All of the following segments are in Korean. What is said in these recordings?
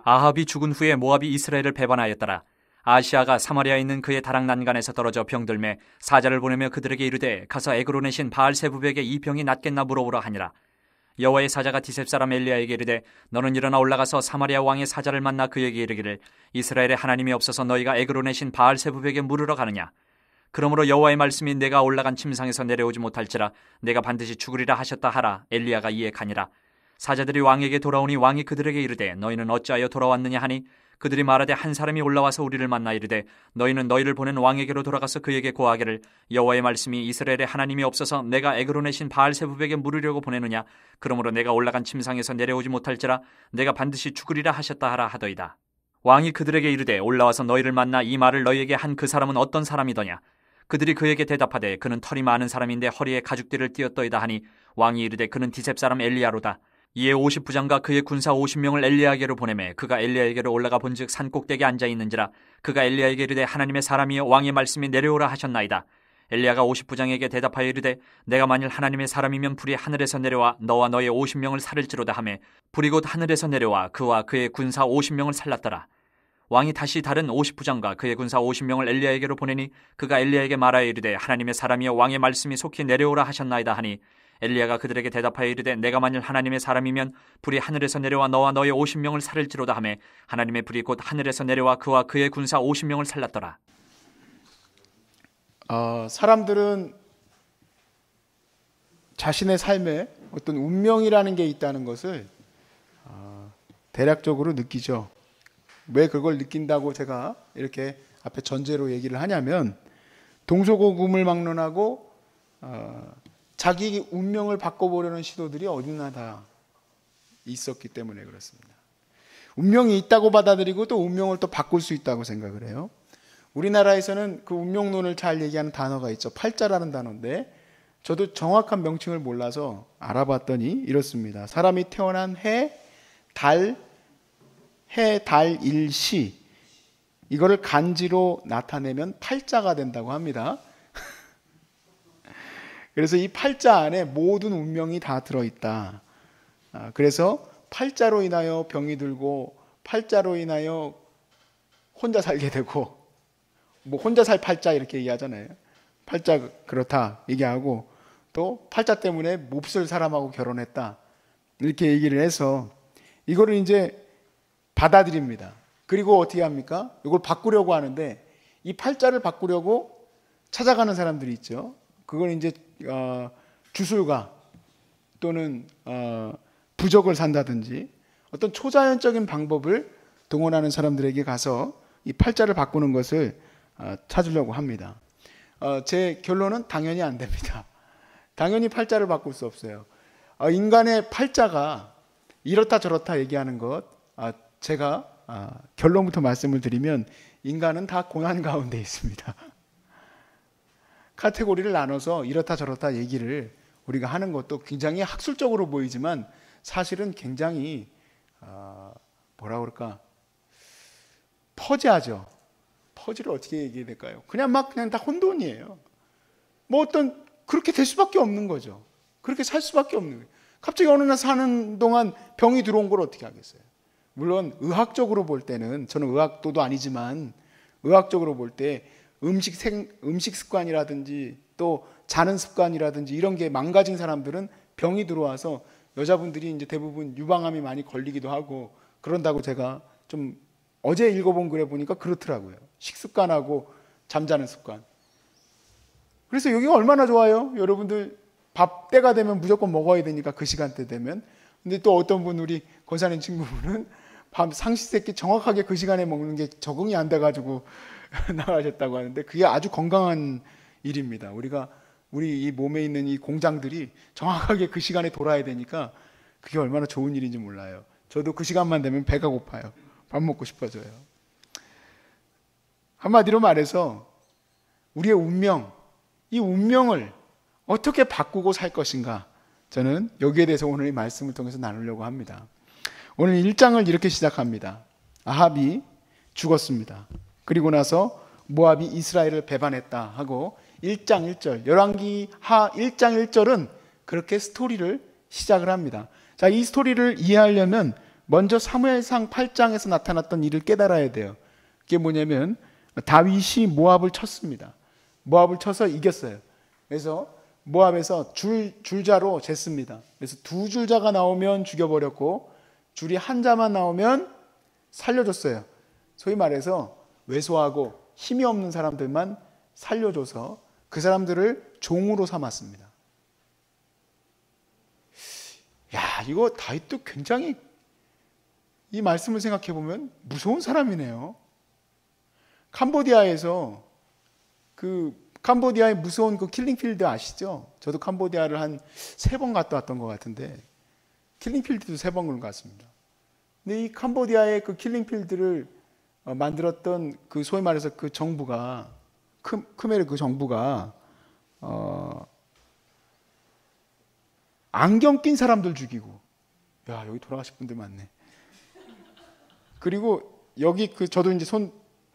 아합이 죽은 후에 모압이 이스라엘을 배반하였더라. 아시아가 사마리아에 있는 그의 다락 난간에서 떨어져 병들매 사자를 보내며 그들에게 이르되 가서 에그론에 신 바알세부백에 이 병이 낫겠나 물어보라 하니라. 여호와의 사자가 디셉 사람 엘리야에게 이르되 너는 일어나 올라가서 사마리아 왕의 사자를 만나 그에게 이르기를 이스라엘에 하나님이 없어서 너희가 에그론에 신 바알세부백에 물으러 가느냐. 그러므로 여호와의 말씀이 내가 올라간 침상에서 내려오지 못할지라 내가 반드시 죽으리라 하셨다 하라. 엘리야가 이에 가니라. 사자들이 왕에게 돌아오니 왕이 그들에게 이르되 너희는 어찌하여 돌아왔느냐 하니 그들이 말하되 한 사람이 올라와서 우리를 만나 이르되 너희는 너희를 보낸 왕에게로 돌아가서 그에게 고하기를 여호와의 말씀이 이스라엘에 하나님이 없어서 내가 에그론에 신 바알세부백에 물으려고 보내느냐. 그러므로 내가 올라간 침상에서 내려오지 못할지라 내가 반드시 죽으리라 하셨다 하라 하더이다. 왕이 그들에게 이르되 올라와서 너희를 만나 이 말을 너희에게 한 그 사람은 어떤 사람이더냐. 그들이 그에게 대답하되 그는 털이 많은 사람인데 허리에 가죽띠를 띠었더이다 하니 왕이 이르되 그는 디셉 사람 엘리야로다. 이에 50부장과 그의 군사 50명을 엘리야에게로 보내매 그가 엘리야에게로 올라가 본즉 산 꼭대기에 앉아 있는지라. 그가 엘리야에게 이르되 하나님의 사람이여 왕의 말씀이 내려오라 하셨나이다. 엘리야가 50부장에게 대답하여 이르되 내가 만일 하나님의 사람이면 불이 하늘에서 내려와 너와 너의 50명을 살릴지로다 하매 불이 곧 하늘에서 내려와 그와 그의 군사 50명을 살랐더라. 왕이 다시 다른 50부장과 그의 군사 50명을 엘리야에게로 보내니 그가 엘리야에게 말하여 이르되 하나님의 사람이여 왕의 말씀이 속히 내려오라 하셨나이다 하니 엘리야가 그들에게 대답하여 이르되 내가 만일 하나님의 사람이면 불이 하늘에서 내려와 너와 너의 50명을 살릴지로다 하매 하나님의 불이 곧 하늘에서 내려와 그와 그의 군사 50명을 살랐더라. 사람들은 자신의 삶에 어떤 운명이라는 게 있다는 것을 대략적으로 느끼죠. 왜 그걸 느낀다고 제가 이렇게 앞에 전제로 얘기를 하냐면 동서고금을 막론하고 자기 운명을 바꿔보려는 시도들이 어디나 다 있었기 때문에 그렇습니다. 운명이 있다고 받아들이고 또 운명을 또 바꿀 수 있다고 생각을 해요. 우리나라에서는 그 운명론을 잘 얘기하는 단어가 있죠. 팔자라는 단어인데 저도 정확한 명칭을 몰라서 알아봤더니 이렇습니다. 사람이 태어난 해, 달, 일시 이거를 간지로 나타내면 팔자가 된다고 합니다. 그래서 이 팔자 안에 모든 운명이 다 들어있다. 그래서 팔자로 인하여 병이 들고 팔자로 인하여 혼자 살게 되고 뭐 혼자 살 팔자 이렇게 얘기하잖아요. 팔자 그렇다 얘기하고 또 팔자 때문에 몹쓸 사람하고 결혼했다 이렇게 얘기를 해서 이거를 이제 받아들입니다. 그리고 어떻게 합니까? 이걸 바꾸려고 하는데 이 팔자를 바꾸려고 찾아가는 사람들이 있죠. 그건 이제 주술가 또는 부적을 산다든지 어떤 초자연적인 방법을 동원하는 사람들에게 가서 이 팔자를 바꾸는 것을 찾으려고 합니다. 제 결론은 당연히 안 됩니다. 당연히 팔자를 바꿀 수 없어요. 인간의 팔자가 이렇다 저렇다 얘기하는 것 제가 결론부터 말씀을 드리면 인간은 다 고난 가운데 있습니다. 카테고리를 나눠서 이렇다 저렇다 얘기를 우리가 하는 것도 굉장히 학술적으로 보이지만 사실은 굉장히 뭐라 그럴까 퍼지하죠. 퍼지를 어떻게 얘기해야 될까요? 그냥 다 혼돈이에요. 뭐 어떤 그렇게 될 수밖에 없는 거죠. 그렇게 살 수밖에 없는 거예요. 갑자기 어느 날 사는 동안 병이 들어온 걸 어떻게 하겠어요? 물론 의학적으로 볼 때는 저는 의학도도 아니지만 의학적으로 볼 때 음식 습관이라든지 또 자는 습관이라든지 이런 게 망가진 사람들은 병이 들어와서 여자분들이 이제 대부분 유방암이 많이 걸리기도 하고 그런다고 제가 좀 어제 읽어본 글에 보니까 그렇더라고요. 식습관하고 잠자는 습관. 그래서 여기가 얼마나 좋아요? 여러분들 밥 때가 되면 무조건 먹어야 되니까 그 시간대 되면. 근데 또 어떤 분 우리 권사님 친구분은 밤 상시세끼 정확하게 그 시간에 먹는 게 적응이 안 돼가지고 나가셨다고 하는데 그게 아주 건강한 일입니다. 우리 이 몸에 있는 이 공장들이 정확하게 그 시간에 돌아야 되니까 그게 얼마나 좋은 일인지 몰라요. 저도 그 시간만 되면 배가 고파요. 밥 먹고 싶어져요. 한마디로 말해서 우리의 운명, 이 운명을 어떻게 바꾸고 살 것인가 저는 여기에 대해서 오늘 이 말씀을 통해서 나누려고 합니다. 오늘 1장을 이렇게 시작합니다. 아합이 죽었습니다. 그리고 나서 모압이 이스라엘을 배반했다 하고 1장 1절 열왕기 하 1장 1절은 그렇게 스토리를 시작을 합니다. 자, 이 스토리를 이해하려면 먼저 사무엘상 8장에서 나타났던 일을 깨달아야 돼요. 그게 뭐냐면 다윗이 모압을 쳤습니다. 모압을 쳐서 이겼어요. 그래서 모압에서 줄자로 쟀습니다. 그래서 2줄자가 나오면 죽여버렸고 줄이 한 자만 나오면 살려줬어요. 소위 말해서 왜소하고 힘이 없는 사람들만 살려줘서 그 사람들을 종으로 삼았습니다. 야, 이거 다윗도 굉장히 이 말씀을 생각해 보면 무서운 사람이네요. 캄보디아에서 캄보디아의 무서운 그 킬링필드 아시죠? 저도 캄보디아를 한 3번 갔다 왔던 것 같은데 킬링필드도 3번 갔습니다. 근데 이 캄보디아의 그 킬링필드를 만들었던 그 소위 말해서 그 정부가 크메르 그 정부가 안경 낀 사람들 죽이고, 야, 여기 돌아가신 분들 많네. 그리고 여기 저도 이제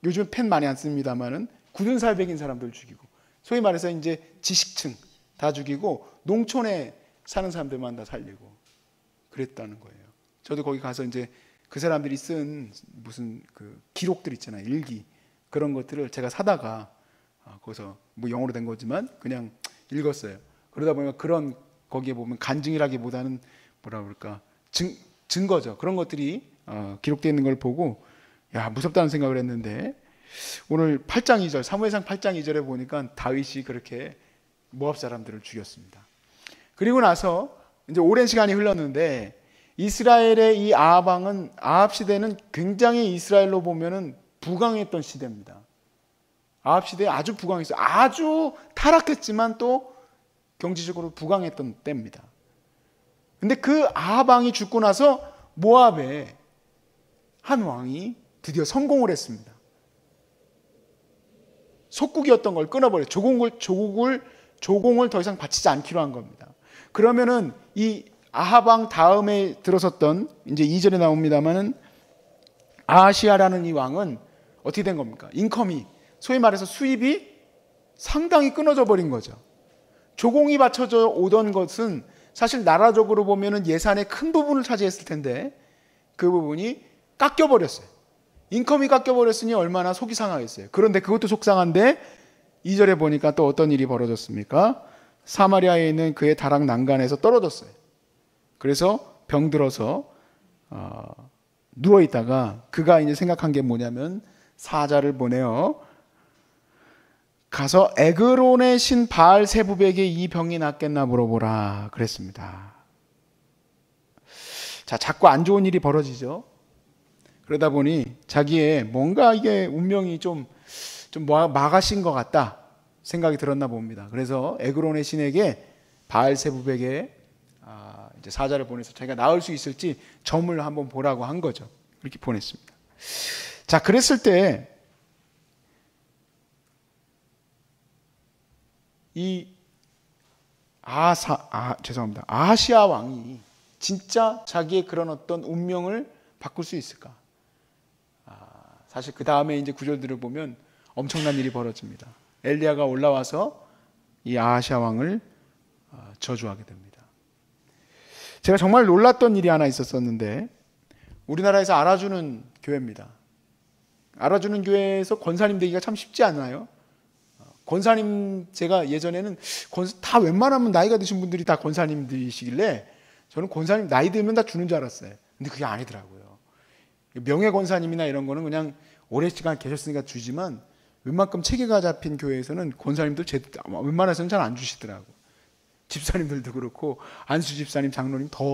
요즘 펜 많이 안 씁니다만은 굳은 살 베긴 사람들 죽이고, 소위 말해서 이제 지식층 다 죽이고 농촌에 사는 사람들만 다 살리고 그랬다는 거예요. 저도 거기 가서 이제 그 사람들이 쓴 무슨 그 기록들 있잖아요. 일기. 그런 것들을 제가 사다가 거기서 뭐 영어로 된 거지만 그냥 읽었어요. 그러다 보니까 거기에 보면 간증이라기보다는 뭐라 그럴까 증거죠. 그런 것들이 기록되어 있는 걸 보고 야, 무섭다는 생각을 했는데 오늘 8장 2절 사무엘상 8장 2절에 보니까 다윗이 그렇게 모압 사람들을 죽였습니다. 그리고 나서 이제 오랜 시간이 흘렀는데 이스라엘의 이 아합 시대는 굉장히 이스라엘로 보면은 부강했던 시대입니다. 아합 시대에 아주 부강했어요. 아주 타락했지만 또 경제적으로 부강했던 때입니다. 근데 그 아합 왕이 죽고 나서 모압에 한 왕이 드디어 성공을 했습니다. 속국이었던 걸 끊어버려요. 조공을 더 이상 바치지 않기로 한 겁니다. 그러면은 이 아합 왕 다음에 들어섰던 이제 2절에 나옵니다만은 아하시아라는 이 왕은 어떻게 된 겁니까? 인컴이 소위 말해서 수입이 상당히 끊어져 버린 거죠. 조공이 바쳐져 오던 것은 사실 나라적으로 보면은 예산의 큰 부분을 차지했을 텐데 그 부분이 깎여 버렸어요. 인컴이 깎여 버렸으니 얼마나 속이 상하겠어요. 그런데 그것도 속상한데 2절에 보니까 또 어떤 일이 벌어졌습니까? 사마리아에 있는 그의 다락 난간에서 떨어졌어요. 그래서 병들어서 누워 있다가 그가 이제 생각한 게 뭐냐면 사자를 보내어 가서 에그론의 신 바알세붑에게 이 병이 낫겠나 물어보라 그랬습니다. 자, 자꾸 안 좋은 일이 벌어지죠. 그러다 보니 자기의 뭔가 이게 운명이 좀 막아신 것 같다 생각이 들었나 봅니다. 그래서 에그론의 신에게 바알세붑에게 이제 사자를 보내서 자기가 나을 수 있을지 점을 한번 보라고 한 거죠. 그렇게 보냈습니다. 자, 그랬을 때 이 아하시아 왕이 진짜 자기의 그런 어떤 운명을 바꿀 수 있을까? 사실 그 다음에 이제 구절들을 보면 엄청난 일이 벌어집니다. 엘리야가 올라와서 이 아하시아 왕을 저주하게 됩니다. 제가 정말 놀랐던 일이 하나 있었었는데 우리나라에서 알아주는 교회입니다. 알아주는 교회에서 권사님 되기가 참 쉽지 않아요. 권사님, 제가 예전에는 다 웬만하면 나이가 드신 분들이 다 권사님들이시길래 저는 권사님 나이 들면 다 주는 줄 알았어요. 근데 그게 아니더라고요. 명예 권사님이나 이런 거는 그냥 오랜 시간 계셨으니까 주지만 웬만큼 체계가 잡힌 교회에서는 권사님도 웬만해서는 잘 안 주시더라고. 집사님들도 그렇고 안수 집사님, 장로님 더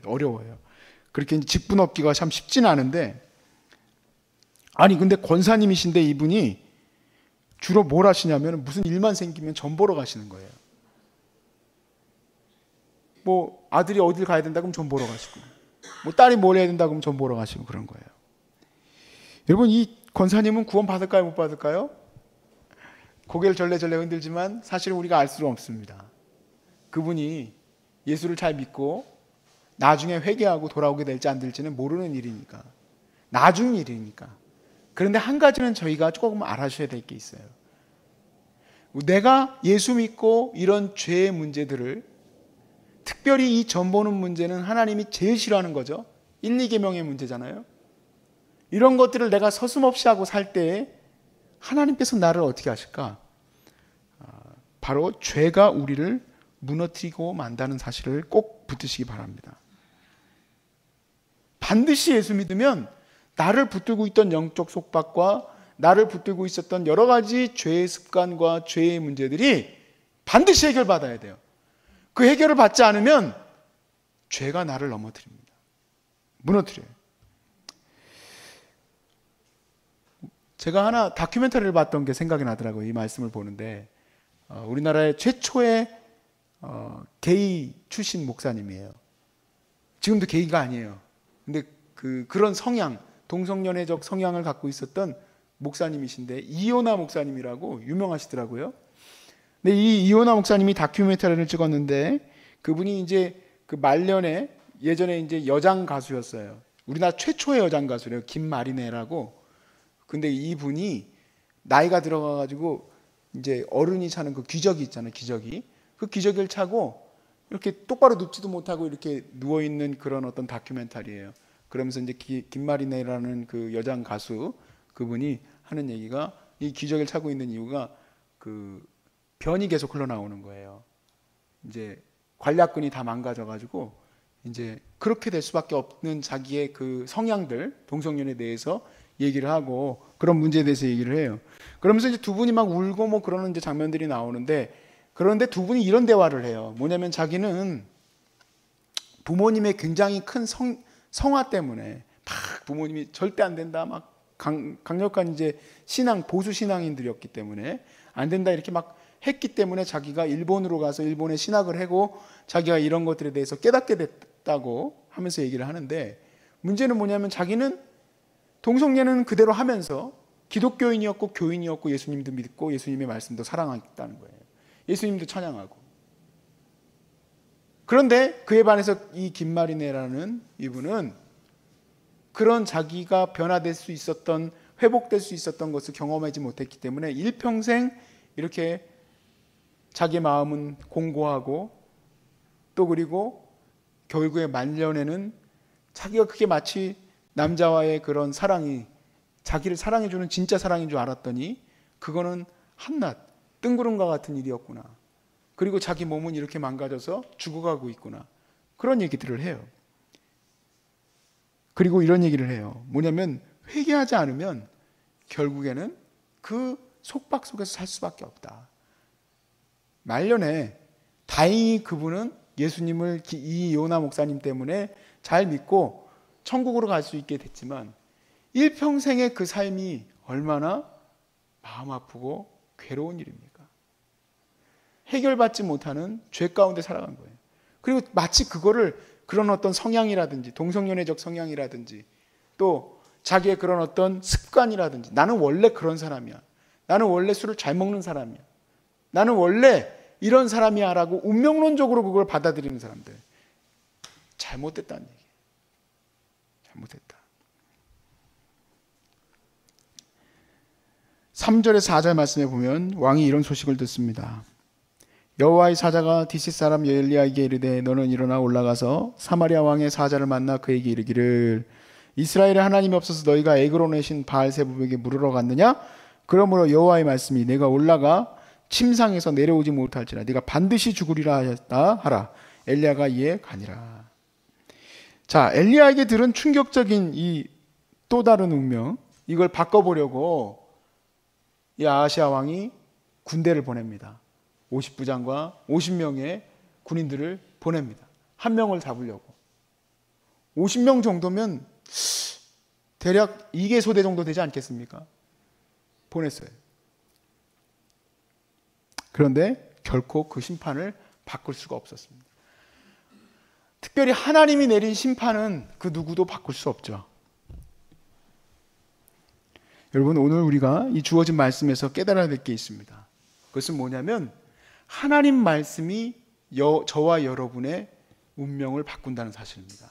어려워요. 그렇게 직분 얻기가 참 쉽지는 않은데 아니 근데 권사님이신데 이분이 주로 뭘 하시냐면 무슨 일만 생기면 전 보러 가시는 거예요. 뭐 아들이 어딜 가야 된다 그러면 전 보러 가시고 뭐 딸이 뭘 해야 된다 그러면 전 보러 가시고 그런 거예요. 여러분 이 권사님은 구원 받을까요 못 받을까요? 고개를 절레절레 흔들지만 사실은 우리가 알 수는 없습니다. 그분이 예수를 잘 믿고 나중에 회개하고 돌아오게 될지 안 될지는 모르는 일이니까 나중 일이니까. 그런데 한 가지는 저희가 조금 알아셔야 될 게 있어요. 내가 예수 믿고 이런 죄의 문제들을 특별히 이 점 보는 문제는 하나님이 제일 싫어하는 거죠. 1, 2계명의 문제잖아요. 이런 것들을 내가 서슴없이 하고 살 때에 하나님께서 나를 어떻게 하실까? 바로 죄가 우리를 무너뜨리고 만다는 사실을 꼭 붙드시기 바랍니다. 반드시 예수 믿으면 나를 붙들고 있던 영적 속박과 나를 붙들고 있었던 여러 가지 죄의 습관과 죄의 문제들이 반드시 해결받아야 돼요. 그 해결을 받지 않으면 죄가 나를 넘어뜨립니다. 무너뜨려요. 제가 하나 다큐멘터리를 봤던 게 생각이 나더라고요. 이 말씀을 보는데 우리나라의 최초의 게이 출신 목사님이에요. 지금도 게이가 아니에요. 근데 그런 성향, 동성연애적 성향을 갖고 있었던 목사님이신데 이오나 목사님이라고 유명하시더라고요. 근데 이 이오나 목사님이 다큐멘터리를 찍었는데 그분이 이제 그 말년에 예전에 이제 여장 가수였어요. 우리나라 최초의 여장 가수래요. 김마리네라고. 근데 이분이 나이가 들어가가지고 이제 어른이 차는 그 기저귀 있잖아요. 기저귀. 그 기저귀를 차고 이렇게 똑바로 눕지도 못하고 이렇게 누워있는 그런 어떤 다큐멘터리예요. 그러면서 이제 김마리네라는 그 여장 가수 그분이 하는 얘기가 이 기저귀를 차고 있는 이유가 그 변이 계속 흘러나오는 거예요. 이제 관략근이 다 망가져가지고 이제 그렇게 될 수밖에 없는 자기의 그 성향들, 동성연애에 대해서 얘기를 하고 그런 문제에 대해서 얘기를 해요. 그러면서 이제 두 분이 막 울고 뭐 그러는 이제 장면들이 나오는데 그런데 두 분이 이런 대화를 해요. 뭐냐면 자기는 부모님의 굉장히 큰 성화 때문에 막 부모님이 절대 안 된다 막 강력한 이제 신앙 보수 신앙인들이었기 때문에 안 된다 이렇게 막 했기 때문에 자기가 일본으로 가서 일본에 신학을 하고 자기가 이런 것들에 대해서 깨닫게 됐다고 하면서 얘기를 하는데 문제는 뭐냐면 자기는 동성애는 그대로 하면서 기독교인이었고 교인이었고 예수님도 믿고 예수님의 말씀도 사랑했다는 거예요. 예수님도 찬양하고. 그런데 그에 반해서 이 김마리네라는 이분은 그런 자기가 변화될 수 있었던 회복될 수 있었던 것을 경험하지 못했기 때문에 일평생 이렇게 자기 마음은 공고하고 또 그리고 결국에 말년에는 자기가 그게 마치 남자와의 그런 사랑이 자기를 사랑해주는 진짜 사랑인 줄 알았더니 그거는 한낱 뜬구름과 같은 일이었구나. 그리고 자기 몸은 이렇게 망가져서 죽어가고 있구나. 그런 얘기들을 해요. 그리고 이런 얘기를 해요. 뭐냐면 회개하지 않으면 결국에는 그 속박 속에서 살 수밖에 없다. 말년에 다행히 그분은 예수님을 이 요나 목사님 때문에 잘 믿고 천국으로 갈 수 있게 됐지만 일평생의 그 삶이 얼마나 마음 아프고 괴로운 일입니까? 해결받지 못하는 죄 가운데 살아간 거예요. 그리고 마치 그거를 그런 어떤 성향이라든지 동성연애적 성향이라든지 또 자기의 그런 어떤 습관이라든지 나는 원래 그런 사람이야. 나는 원래 술을 잘 먹는 사람이야. 나는 원래 이런 사람이야 라고 운명론적으로 그걸 받아들이는 사람들. 잘못됐다는 얘기예요. 잘못됐다. 3절에서 4절 말씀에 보면 왕이 이런 소식을 듣습니다. 여호와의 사자가 디시 사람 엘리야에게 이르되 너는 일어나 올라가서 사마리아 왕의 사자를 만나 그에게 이르기를 이스라엘에 하나님이 없어서 너희가 에그론에 신 바알세불에게 물으러 갔느냐? 그러므로 여호와의 말씀이 내가 올라가 침상에서 내려오지 못할지라 네가 반드시 죽으리라 하였다 하라. 엘리야가 이에 가니라. 자, 엘리야에게 들은 충격적인 이 또 다른 운명, 이걸 바꿔보려고 이 아하시아 왕이 군대를 보냅니다. 50부장과 50명의 군인들을 보냅니다. 한 명을 잡으려고. 50명 정도면 대략 2개 소대 정도 되지 않겠습니까? 보냈어요. 그런데 결코 그 심판을 바꿀 수가 없었습니다. 특별히 하나님이 내린 심판은 그 누구도 바꿀 수 없죠. 여러분, 오늘 우리가 이 주어진 말씀에서 깨달아야 될 게 있습니다. 그것은 뭐냐면 하나님 말씀이 저와 여러분의 운명을 바꾼다는 사실입니다.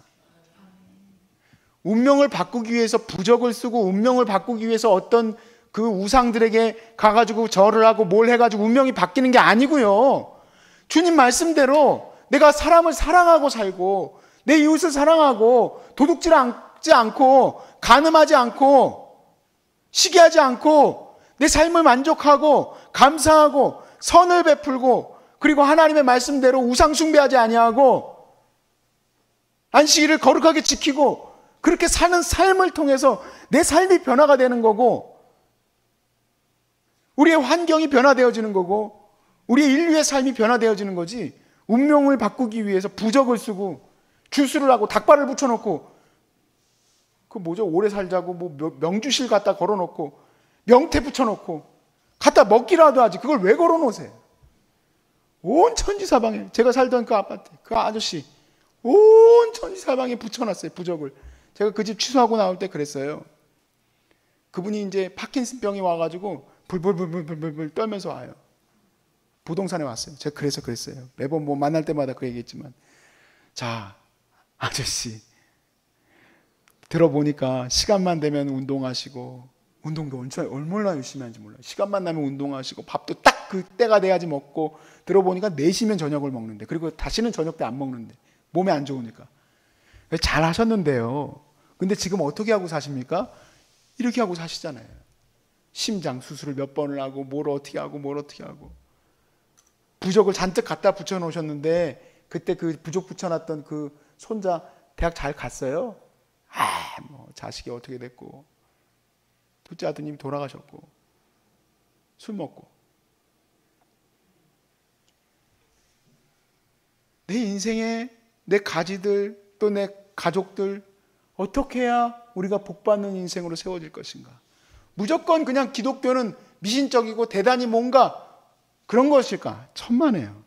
운명을 바꾸기 위해서 부적을 쓰고 운명을 바꾸기 위해서 어떤 그 우상들에게 가가지고 절을 하고 뭘 해가지고 운명이 바뀌는 게 아니고요. 주님 말씀대로 내가 사람을 사랑하고 살고 내 이웃을 사랑하고 도둑질하지 않고 간음하지 않고 시기하지 않고 내 삶을 만족하고 감사하고 선을 베풀고 그리고 하나님의 말씀대로 우상 숭배하지 아니하고 안식일을 거룩하게 지키고 그렇게 사는 삶을 통해서 내 삶이 변화가 되는 거고 우리의 환경이 변화되어지는 거고 우리의 인류의 삶이 변화되어지는 거지. 운명을 바꾸기 위해서 부적을 쓰고 주술을 하고 닭발을 붙여놓고 그 뭐죠? 오래 살자고 뭐 명주실 갖다 걸어놓고 명태 붙여놓고 갖다 먹기라도 하지. 그걸 왜 걸어놓으세요? 온 천지사방에 제가 살던 그 아파트 그 아저씨 온 천지사방에 붙여놨어요. 부적을. 제가 그 집 취소하고 나올 때 그랬어요. 그분이 이제 파킨슨병이 와가지고 불불불불불불 떨면서 와요. 부동산에 왔어요. 제가 그래서 그랬어요. 매번 뭐 만날 때마다 그 얘기했지만, 자 아저씨 들어보니까 시간만 되면 운동하시고 운동도 얼마나 열심히 하는지 몰라요. 시간만 나면 운동하시고 밥도 딱 그 때가 돼야지 먹고 들어보니까 4시면 저녁을 먹는데 그리고 다시는 저녁 때 안 먹는데 몸에 안 좋으니까. 잘 하셨는데요. 근데 지금 어떻게 하고 사십니까? 이렇게 하고 사시잖아요. 심장 수술을 몇 번을 하고 뭘 어떻게 하고 부적을 잔뜩 갖다 붙여놓으셨는데 그때 그 부적 붙여놨던 그 손자 대학 잘 갔어요? 뭐 자식이 어떻게 됐고 둘째 아드님이 돌아가셨고 술 먹고 내 인생에 내 가지들 또 내 가족들 어떻게 해야 우리가 복받는 인생으로 세워질 것인가? 무조건 그냥 기독교는 미신적이고 대단히 뭔가 그런 것일까? 천만에요.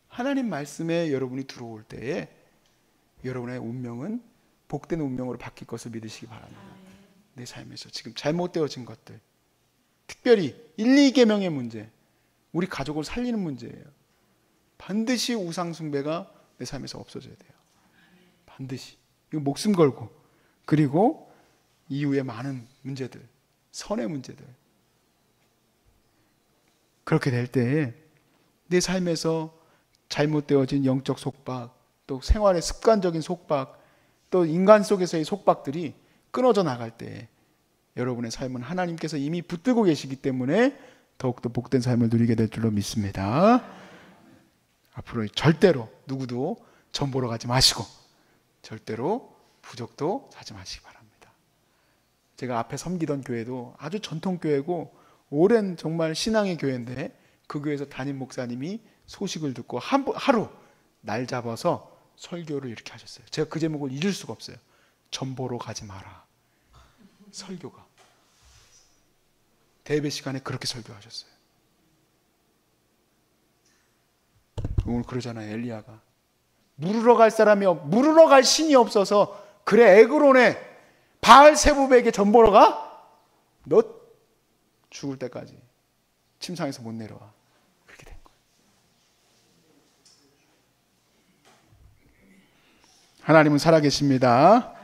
하나님 말씀에 여러분이 들어올 때에 여러분의 운명은 복된 운명으로 바뀔 것을 믿으시기 바랍니다. 내 삶에서 지금 잘못되어진 것들, 특별히 1, 2계명의 문제, 우리 가족을 살리는 문제예요. 반드시 우상 숭배가 내 삶에서 없어져야 돼요. 반드시. 이거 목숨 걸고. 그리고 이후에 많은 문제들, 선의 문제들. 그렇게 될 때에 내 삶에서 잘못되어진 영적 속박, 또 생활의 습관적인 속박, 또 인간 속에서의 속박들이 끊어져 나갈 때 여러분의 삶은 하나님께서 이미 붙들고 계시기 때문에 더욱더 복된 삶을 누리게 될 줄로 믿습니다. 앞으로 절대로 누구도 전 보러 가지 마시고 절대로 부적도 사지 마시기 바랍니다. 제가 앞에 섬기던 교회도 아주 전통교회고 오랜 정말 신앙의 교회인데 그 교회에서 담임 목사님이 소식을 듣고 하루 날 잡아서 설교를 이렇게 하셨어요. 제가 그 제목을 잊을 수가 없어요. 전 보러 가지 마라. 설교가. 대배 시간에 그렇게 설교하셨어요. 오늘 그러잖아요. 엘리야가 물으러 갈 신이 없어서 그래 에그론에 바알세부백에게 전 보러 가? 너 죽을 때까지 침상에서 못 내려와. 그렇게 된 거예요. 하나님은 살아계십니다.